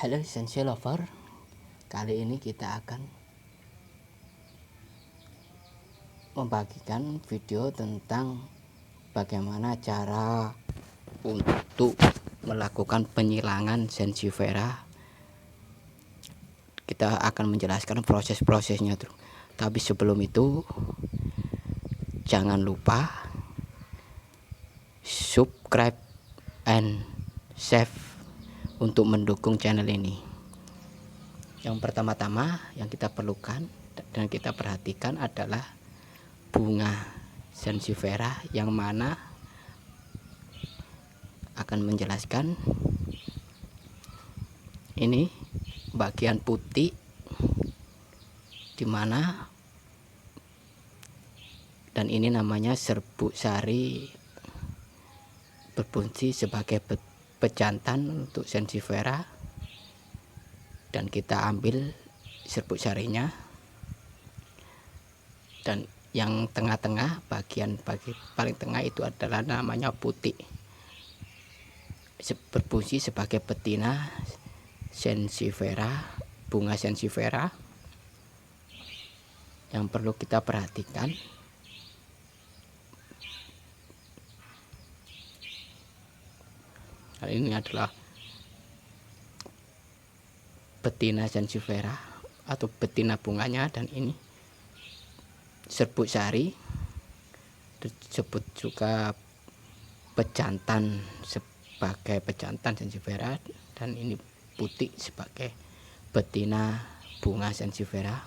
Halo Sensei Lover, kali ini kita akan membagikan video tentang bagaimana cara untuk melakukan penyilangan Sensifera. Kita akan menjelaskan proses-prosesnya tuh. Tapi sebelum itu jangan lupa subscribe and save untuk mendukung channel ini. Yang pertama-tama yang kita perlukan dan kita perhatikan adalah bunga Sensifera, yang mana akan menjelaskan ini bagian putih dimana, dan ini namanya serbuk sari, berfungsi sebagai pejantan untuk Sensifera. Dan kita ambil serbuk sarinya, dan yang tengah-tengah, bagian paling tengah itu adalah namanya putih, berfungsi sebagai betina Sensifera, bunga Sensifera. Yang perlu kita perhatikan, hal ini adalah betina Sensifera atau betina bunganya, dan ini serbuk sari, disebut juga pejantan sebagai pejantan Sensifera, dan ini putih sebagai betina bunga Sensifera.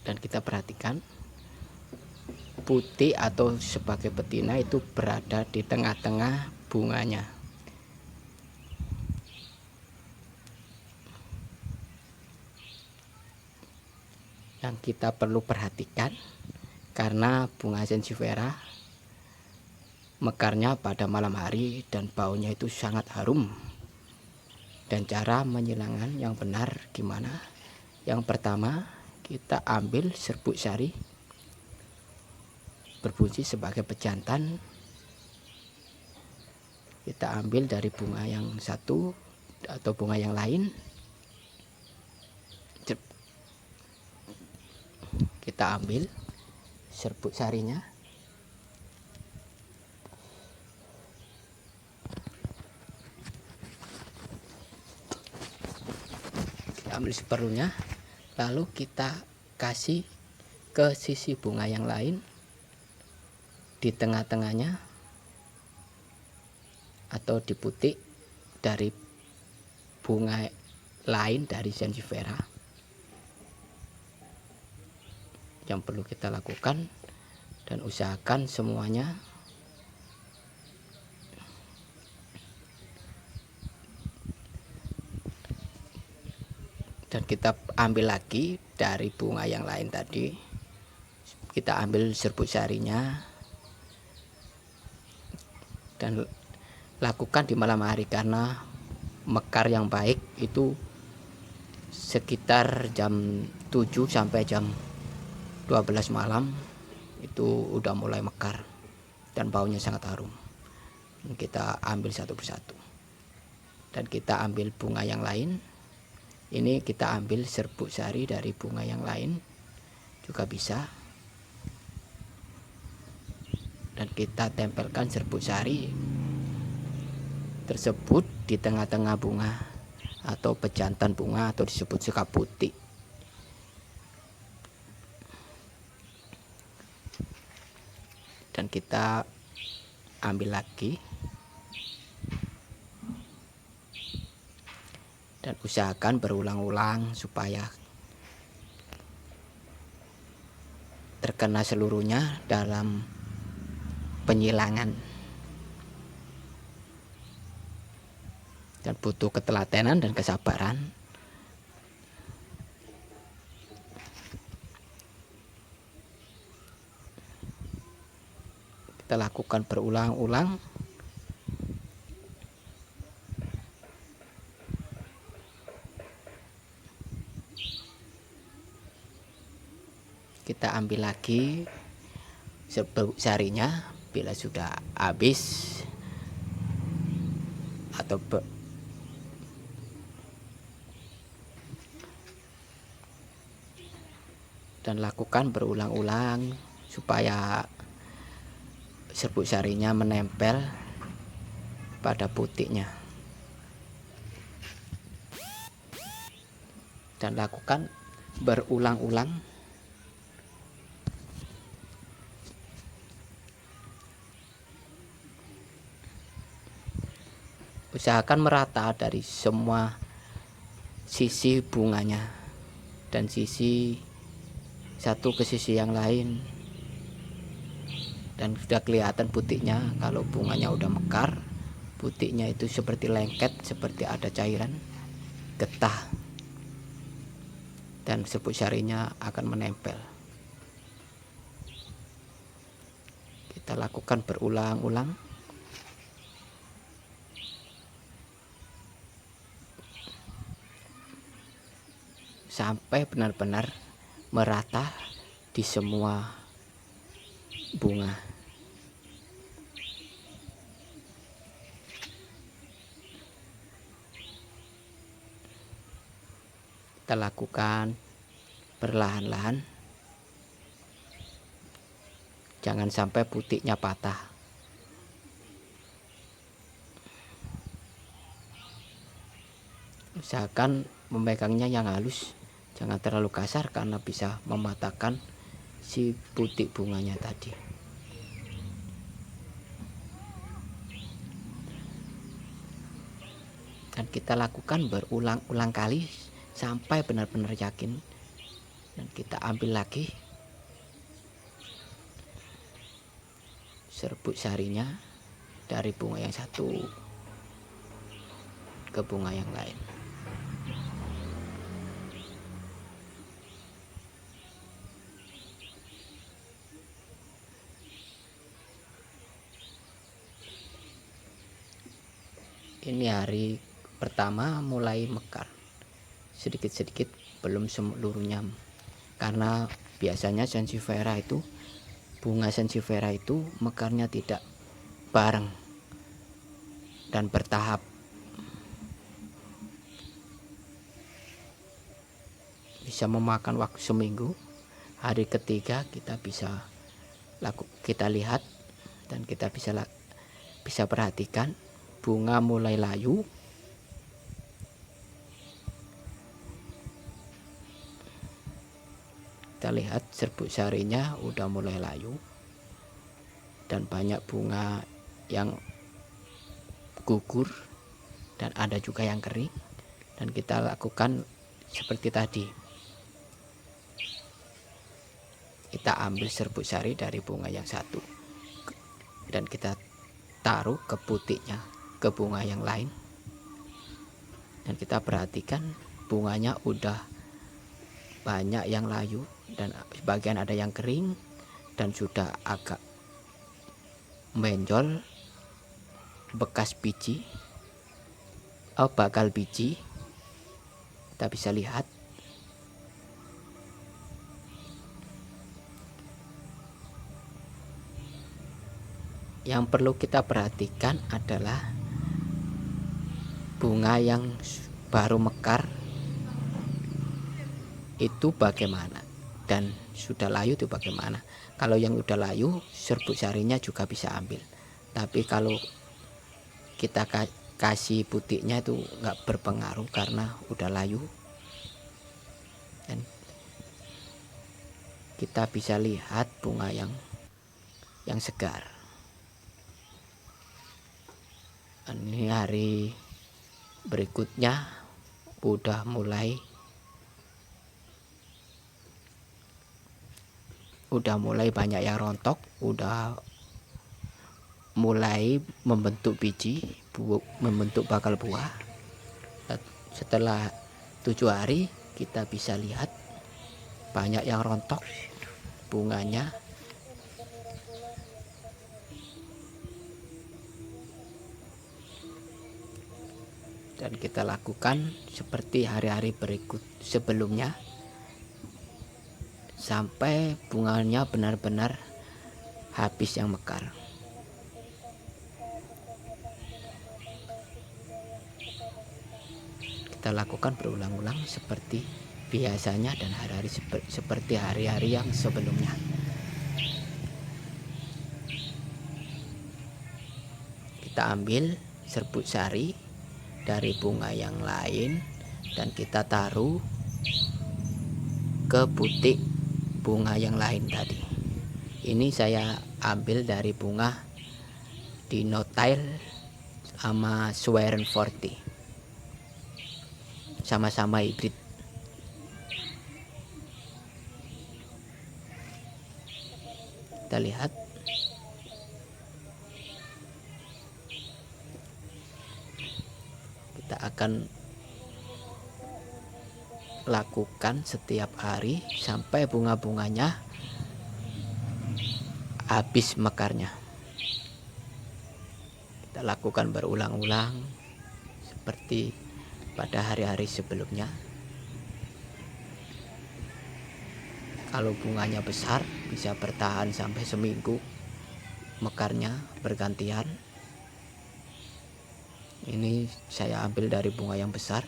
Dan kita perhatikan putih atau sebagai betina itu berada di tengah-tengah bunganya. Yang kita perlu perhatikan, karena bunga Sensifera mekarnya pada malam hari dan baunya itu sangat harum. Dan cara menyilangan yang benar gimana? Yang pertama, kita ambil serbuk sari, berfungsi sebagai pejantan. Kita ambil dari bunga yang satu atau bunga yang lain, kita ambil serbuk sarinya, kita ambil seperlunya, lalu kita kasih ke sisi bunga yang lain di tengah-tengahnya atau di putih dari bunga lain dari Sensifera. Yang perlu kita lakukan dan usahakan semuanya dan kita ambil lagi dari bunga yang lain tadi, kita ambil serbuk sarinya dan lakukan di malam hari, karena mekar yang baik itu sekitar jam 7 sampai jam 12 malam itu udah mulai mekar dan baunya sangat harum. Kita ambil satu persatu dan kita ambil bunga yang lain. Ini kita ambil serbuk sari dari bunga yang lain juga bisa, dan kita tempelkan serbuk sari tersebut di tengah-tengah bunga atau pejantan bunga, atau disebut sekap putih. Dan kita ambil lagi dan usahakan berulang-ulang supaya terkena seluruhnya dalam penyilangan. Dan butuh ketelatenan dan kesabaran. Kita lakukan berulang-ulang. Kita ambil lagi serbuk sarinya. Bila sudah habis, atau dan lakukan berulang-ulang supaya serbuk sarinya menempel pada putiknya, dan lakukan berulang-ulang usahakan merata dari semua sisi bunganya dan sisi satu ke sisi yang lain, dan sudah kelihatan putiknya. Kalau bunganya udah mekar, putiknya itu seperti lengket, seperti ada cairan getah, dan serbuk sarinya akan menempel. Kita lakukan berulang-ulang sampai benar-benar merata di semua bunga. Kita lakukan perlahan-lahan, jangan sampai putiknya patah. Usahakan memegangnya yang halus, jangan terlalu kasar karena bisa mematahkan si putik bunganya tadi. Dan kita lakukan berulang-ulang kali sampai benar-benar yakin, dan kita ambil lagi serbuk sarinya dari bunga yang satu ke bunga yang lain. Ini hari pertama mulai mekar, sedikit-sedikit, belum seluruhnya, karena biasanya sansevieria itu, bunga sansevieria itu mekarnya tidak bareng dan bertahap. Bisa memakan waktu seminggu. Hari ketiga kita kita lihat, dan kita bisa perhatikan bunga mulai layu. Kita lihat serbuk sarinya udah mulai layu, dan banyak bunga yang gugur, dan ada juga yang kering. Dan kita lakukan seperti tadi, kita ambil serbuk sari dari bunga yang satu dan kita taruh ke putiknya, ke bunga yang lain, dan kita perhatikan bunganya udah banyak yang layu, dan sebagian ada yang kering dan sudah agak menonjol bekas biji, bakal biji. Kita bisa lihat. Yang perlu kita perhatikan adalah bunga yang baru mekar itu bagaimana, dan sudah layu itu bagaimana. Kalau yang udah layu, serbuk sarinya juga bisa ambil. Tapi kalau kita kasih putiknya itu nggak berpengaruh karena udah layu, dan kita bisa lihat bunga yang segar. Ini hari berikutnya udah mulai banyak yang rontok, udah mulai membentuk biji, membentuk bakal buah. Setelah 7 hari kita bisa lihat banyak yang rontok bunganya. Dan kita lakukan seperti hari-hari berikut sebelumnya sampai bunganya benar-benar habis yang mekar. kita lakukan berulang-ulang seperti biasanya dan hari-hari seperti hari-hari yang sebelumnya. Kita ambil serbuk sari dari bunga yang lain dan kita taruh ke butik bunga yang lain tadi. Ini saya ambil dari bunga Dinotail sama Swaren 40, sama-sama hibrid. Kita lihat kita akan lakukan setiap hari sampai bunga-bunganya habis mekarnya. Kita lakukan berulang-ulang seperti pada hari-hari sebelumnya. Kalau bunganya besar bisa bertahan sampai seminggu mekarnya bergantian. Ini saya ambil dari bunga yang besar,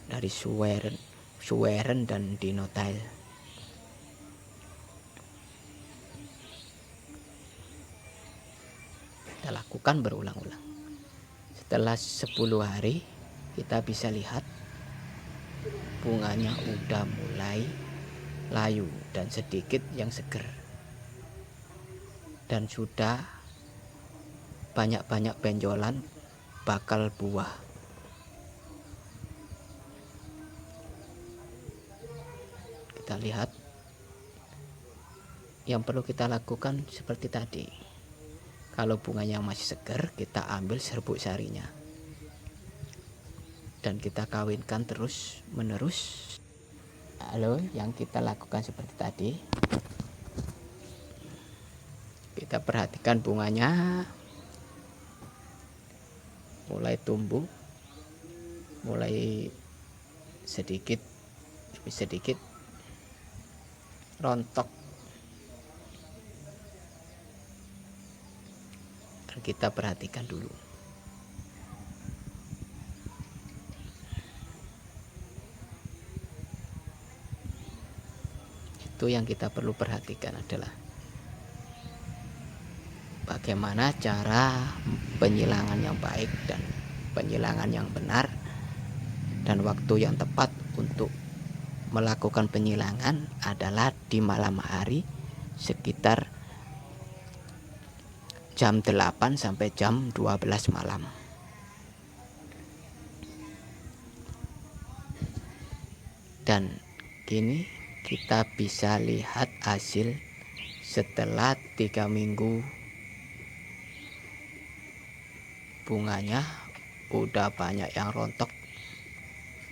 dari Swaren dan Dinotail. Kita lakukan berulang-ulang. Setelah 10 hari kita bisa lihat bunganya udah mulai layu dan sedikit yang seger, dan sudah banyak-banyak benjolan bakal buah. Kita lihat yang perlu kita lakukan seperti tadi. Kalau bunganya masih segar, kita ambil serbuk sarinya dan kita kawinkan terus menerus. Halo, yang kita lakukan seperti tadi. Kita perhatikan bunganya mulai tumbuh, mulai sedikit demi sedikit rontok. Dan kita perhatikan dulu. Itu yang kita perlu perhatikan adalah bagaimana cara penyilangan yang baik dan penyilangan yang benar, dan waktu yang tepat untuk melakukan penyilangan adalah di malam hari sekitar jam 8 sampai jam 12 malam. Dan kini kita bisa lihat hasil setelah 3 minggu. Bunganya udah banyak yang rontok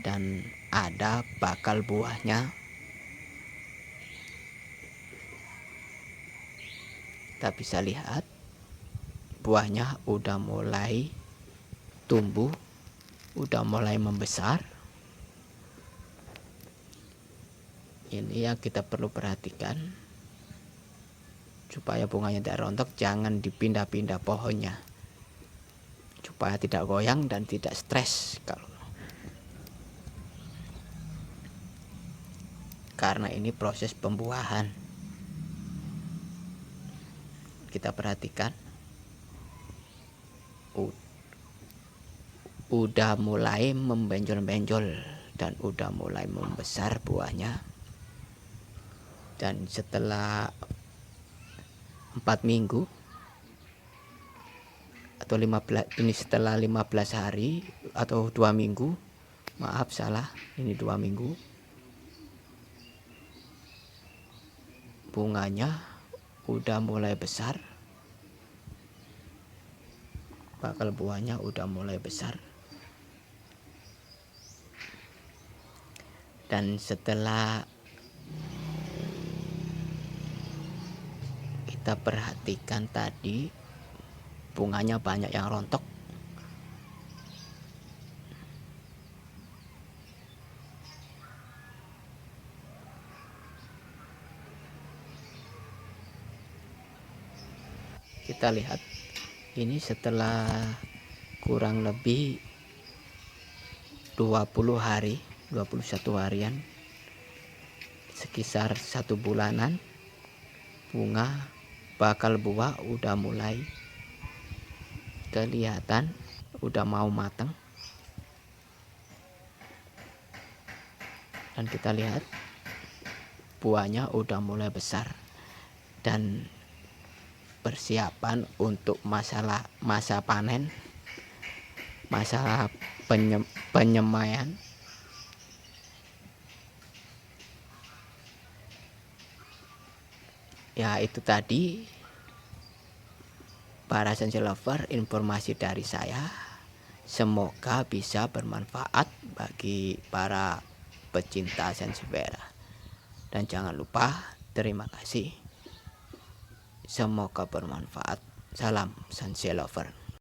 dan ada bakal buahnya. Kita bisa lihat buahnya udah mulai tumbuh, udah mulai membesar. Ini yang kita perlu perhatikan supaya bunganya tidak rontok. Jangan dipindah-pindah pohonnya supaya tidak goyang dan tidak stres karena ini proses pembuahan. Kita perhatikan udah mulai membenjol-benjol dan udah mulai membesar buahnya. Dan setelah 4 minggu atau 15, ini setelah 15 hari atau 2 minggu, maaf salah, ini 2 minggu, bunganya udah mulai besar, bakal buahnya udah mulai besar. Dan setelah kita perhatikan tadi bunganya banyak yang rontok, kita lihat ini setelah kurang lebih 20 hari, 21 harian, sekitar 1 bulanan, bunga bakal buah udah mulai kelihatan, udah mau matang. Dan kita lihat buahnya udah mulai besar dan persiapan untuk masa panen, masa penyemaian. Ya, itu tadi para sensi lover, informasi dari saya. Semoga bisa bermanfaat bagi para pecinta sansevieria. Dan jangan lupa, terima kasih. Semoga bermanfaat. Salam sensi lover.